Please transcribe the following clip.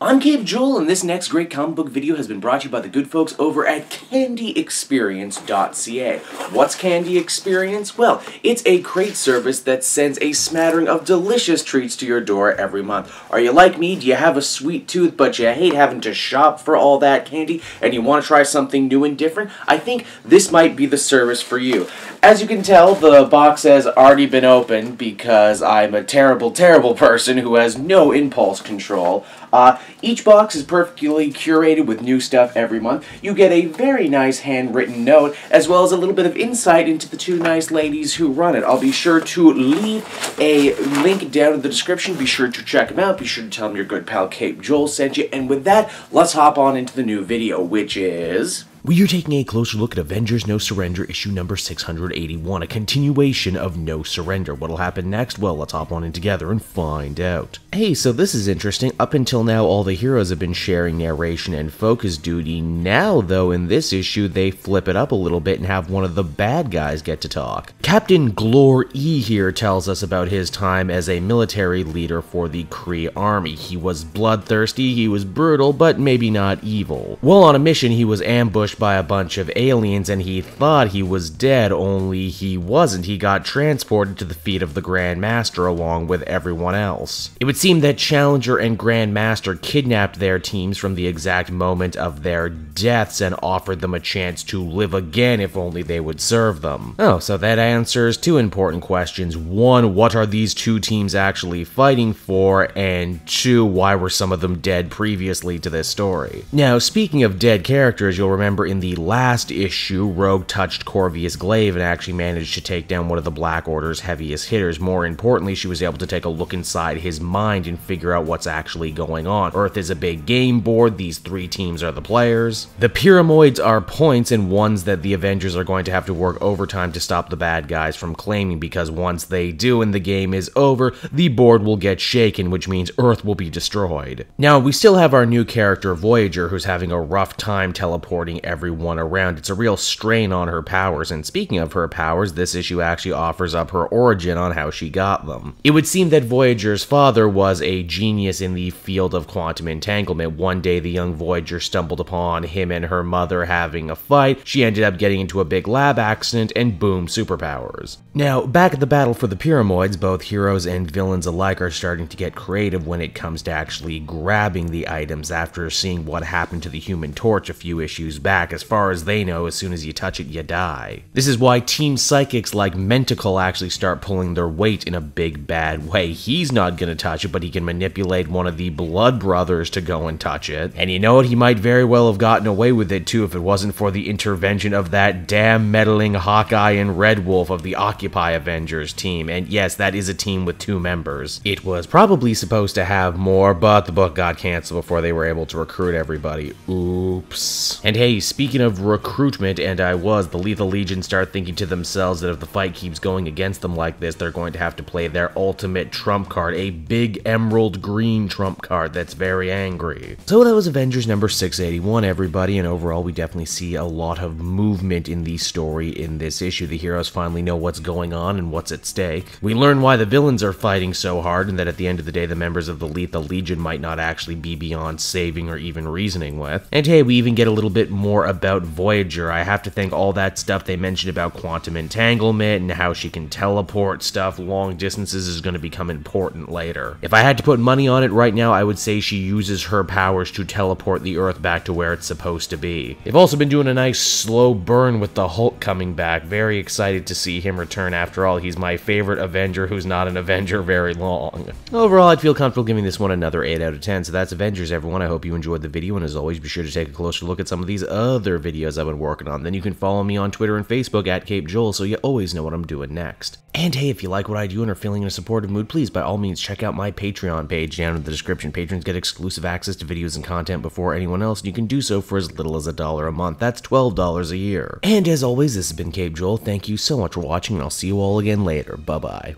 I'm Cape Joel, and this next great comic book video has been brought to you by the good folks over at CandyExperience.ca. What's Candy Experience? Well, it's a crate service that sends a smattering of delicious treats to your door every month. Are you like me? Do you have a sweet tooth, but you hate having to shop for all that candy, and you want to try something new and different? I think this might be the service for you. As you can tell, the box has already been opened because I'm a terrible, terrible person who has no impulse control. Each box is perfectly curated with new stuff every month. You get a very nice handwritten note, as well as a little bit of insight into the two nice ladies who run it. I'll be sure to leave a link down in the description. Be sure to check them out. Be sure to tell them your good pal Cape Joel sent you. And with that, let's hop on into the new video, which is... we are taking a closer look at Avengers No Surrender issue number 681, a continuation of No Surrender. What'll happen next? Well, let's hop on in together and find out. Hey, so this is interesting. Up until now, all the heroes have been sharing narration and focus duty. Now, though, in this issue, they flip it up a little bit and have one of the bad guys get to talk. Captain Glor E here tells us about his time as a military leader for the Kree army. He was bloodthirsty, he was brutal, but maybe not evil. While on a mission, he was ambushed by a bunch of aliens and he thought he was dead, only he wasn't. He got transported to the feet of the Grand Master along with everyone else. It would seem that Challenger and Grand Master kidnapped their teams from the exact moment of their deaths and offered them a chance to live again if only they would serve them. Oh, so that answers two important questions. One, what are these two teams actually fighting for? And two, why were some of them dead previously to this story? Now, speaking of dead characters, you'll remember in the last issue, Rogue touched Corvus Glaive and actually managed to take down one of the Black Order's heaviest hitters. More importantly, she was able to take a look inside his mind and figure out what's actually going on. Earth is a big game board, these three teams are the players. The Pyramoids are points and ones that the Avengers are going to have to work overtime to stop the bad guys from claiming, because once they do and the game is over, the board will get shaken, which means Earth will be destroyed. Now, we still have our new character, Voyager, who's having a rough time teleporting everyone around. It's a real strain on her powers, and speaking of her powers, this issue actually offers up her origin on how she got them. It would seem that Voyager's father was a genius in the field of quantum entanglement. One day, the young Voyager stumbled upon him and her mother having a fight. She ended up getting into a big lab accident, and boom, superpowers. Now, back at the battle for the Pyramoids, both heroes and villains alike are starting to get creative when it comes to actually grabbing the items after seeing what happened to the Human Torch a few issues back. As far as they know, as soon as you touch it, you die. This is why team psychics like Mentacle actually start pulling their weight in a big bad way. He's not gonna touch it, but he can manipulate one of the Blood Brothers to go and touch it. And you know what? He might very well have gotten away with it too if it wasn't for the intervention of that damn meddling Hawkeye and Red Wolf of the Occupy Avengers team. And yes, that is a team with 2 members. It was probably supposed to have more, but the book got canceled before they were able to recruit everybody. Oops. And hey, speaking of recruitment, the Lethal Legion start thinking to themselves that if the fight keeps going against them like this, they're going to have to play their ultimate trump card, a big emerald green trump card that's very angry. So that was Avengers number 681, everybody, and overall we definitely see a lot of movement in the story in this issue. The heroes finally know what's going on and what's at stake. We learn why the villains are fighting so hard, and that at the end of the day, the members of the Lethal Legion might not actually be beyond saving or even reasoning with. And hey, we even get a little bit more about Voyager. I have to think all that stuff they mentioned about quantum entanglement and how she can teleport stuff long distances is going to become important later. If I had to put money on it right now, I would say she uses her powers to teleport the Earth back to where it's supposed to be. They've also been doing a nice slow burn with the Hulk coming back. Very excited to see him return. After all, he's my favorite Avenger who's not an Avenger very long. Overall, I'd feel comfortable giving this one another 8 out of 10, so that's Avengers, everyone. I hope you enjoyed the video, and as always, be sure to take a closer look at some of these other videos I've been working on. Then you can follow me on Twitter and Facebook at Cape Joel, so you always know what I'm doing next. And hey, if you like what I do and are feeling in a supportive mood, please, by all means, check out my Patreon page down in the description. Patrons get exclusive access to videos and content before anyone else, and you can do so for as little as $1 a month. That's $12 a year. And as always, this has been Cape Joel. Thank you so much for watching, and I'll see you all again later. Bye-bye.